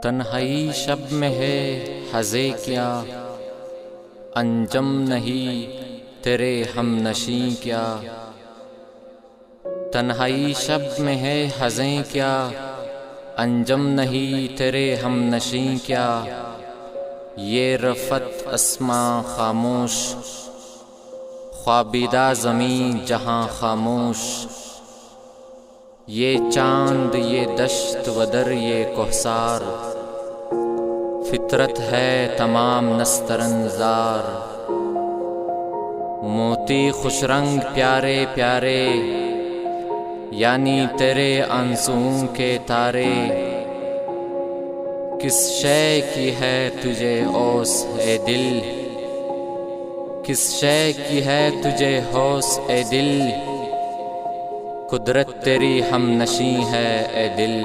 تنہائی شب میں ہے حزے کیا، انجم نہیں تیرے ہم نشیں کیا۔ تنہائی شب میں ہے حزیں کیا، انجم نہیں تیرے ہم نشیں کیا۔ یہ رفت اسماں خاموش، خوابیدہ زمین جہاں خاموش۔ یہ چاند یہ دشت و در یہ کوہسار، فطرت ہے تمام نسترن زار۔ موتی خوش رنگ پیارے پیارے، یعنی تیرے آنسوؤں کے تارے۔ کس شے کی ہے تجھے اوس اے دل، کس شے کی ہے تجھے ہوس اے دل۔ قدرت تیری ہم نشیں ہے اے دل۔